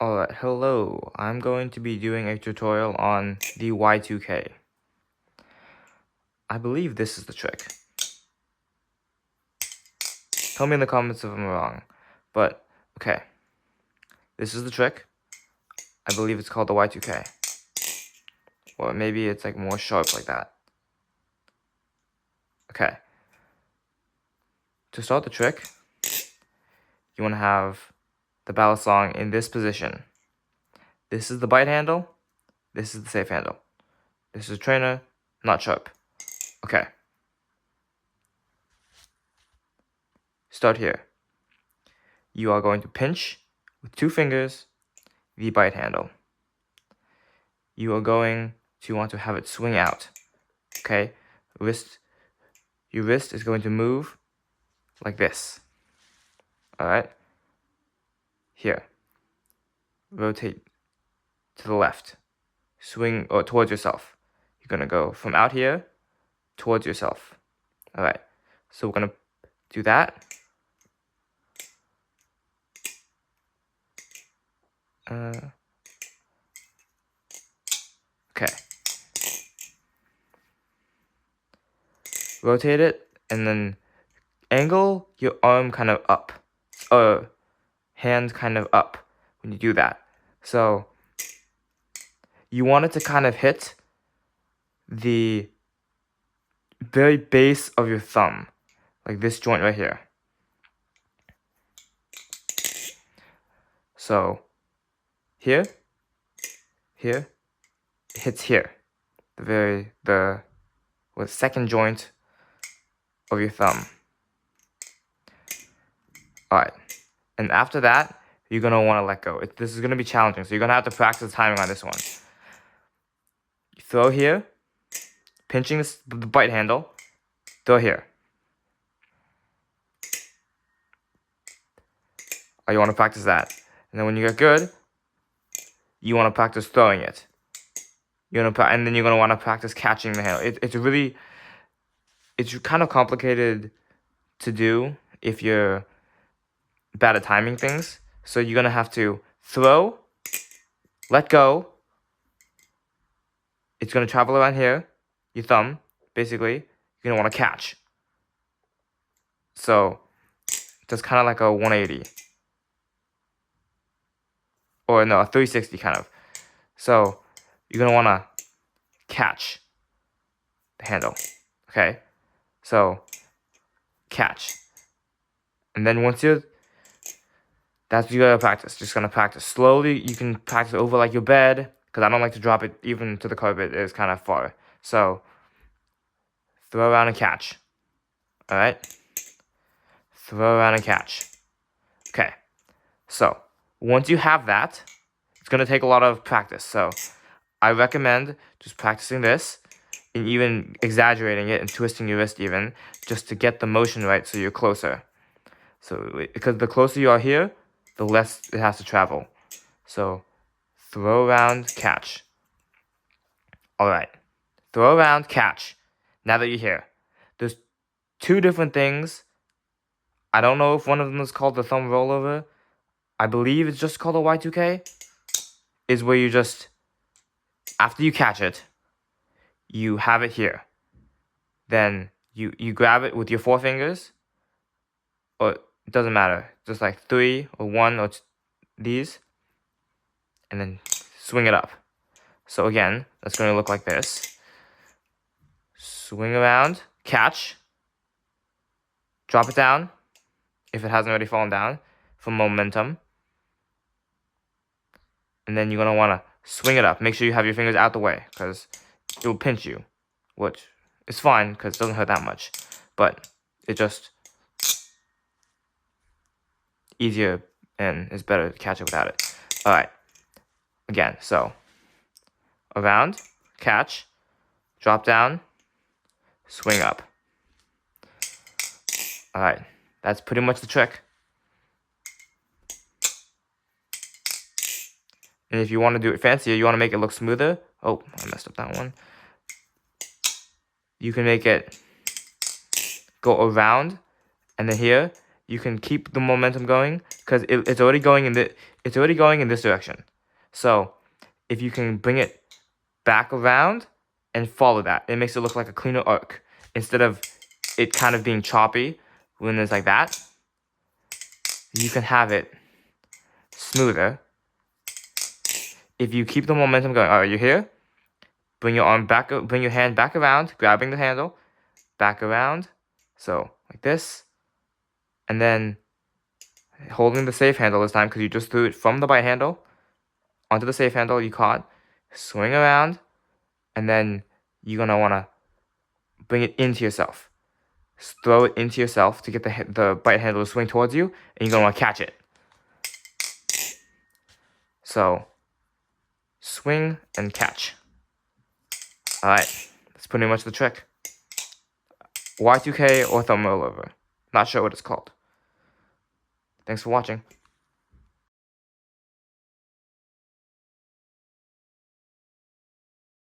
Alright, hello. I'm going to be doing a tutorial on the Y2K. I believe this is the trick. Tell me in the comments if I'm wrong. But, okay. This is the trick. I believe it's called the Y2K. Or maybe it's like more sharp like that. Okay. To start the trick, you want to have the Balisong in this position. This is the bite handle. This is the safe handle. This is trainer, not sharp. Okay. Start here. You are going to pinch with 2 fingers the bite handle. You are going to want to have it swing out. Okay? Your wrist is going to move like this. Alright? Here. Rotate to the left. Swing or towards yourself. You're going to go from out here towards yourself. Alright. So we're going to do that. Okay. Rotate it and then angle your arm kind of up. Hand kind of up when you do that. So you want it to kind of hit the very base of your thumb, like this joint right here. So here, it hits here, the second joint of your thumb. Alright, and after that, you're gonna want to let go. This is gonna be challenging, so you're gonna have to practice timing on this one. You throw here, pinching the bite handle, throw here. You want to practice that. And then when you get good, you want to practice throwing it. And then you're going to want to practice catching the handle. It's kind of complicated to do if you're bad at timing things. So you're going to have to throw, let go. It's going to travel around here, your thumb, basically. You're going to want to catch. So that's kind of like a 180. Or no, a 360 kind of. So you're going to want to catch the handle. Okay? So catch. And then once that's what you gotta practice. Just gonna practice slowly. You can practice over like your bed, because I don't like to drop it even to the carpet. It's kind of far. So throw around and catch. Alright? Throw around and catch. Okay. So once you have that, it's gonna take a lot of practice. So I recommend just practicing this and even exaggerating it and twisting your wrist even, just to get the motion right so you're closer. So because the closer you are here, the less it has to travel. So throw around, catch. Alright. Throw around, catch. Now that you're here. There's 2 different things. I don't know if one of them is called the thumb rollover. I believe it's just called a Y2K. Is where you just, after you catch it, you have it here. Then you grab it with your 4 fingers. Or it doesn't matter. Just like 3 or 1 or these. And then swing it up. So again, that's going to look like this. Swing around, catch. Drop it down, if it hasn't already fallen down, for momentum. And then you're going to want to swing it up. Make sure you have your fingers out the way, because it will pinch you. Which is fine, because it doesn't hurt that much. But it just easier and it's better to catch it without it. Alright. Again, so around, catch, drop down, swing up. Alright, that's pretty much the trick. And if you want to do it fancier, you want to make it look smoother. Oh, I messed up that one. You can make it go around, and then here, you can keep the momentum going because it's already going in this direction. So if you can bring it back around and follow that, it makes it look like a cleaner arc instead of it kind of being choppy when it's like that. You can have it smoother if you keep the momentum going. All right, you're here. Bring your arm back, bring your hand back around, grabbing the handle, back around. So like this, and then holding the safe handle this time because you just threw it from the bite handle onto the safe handle you caught. Swing around, and then you're gonna wanna bring it into yourself. Throw it into yourself to get the bite handle to swing towards you, and you're gonna wanna catch it. So swing and catch. All right, that's pretty much the trick. Y2K or thumb rollover. Not sure what it's called. Thanks for watching.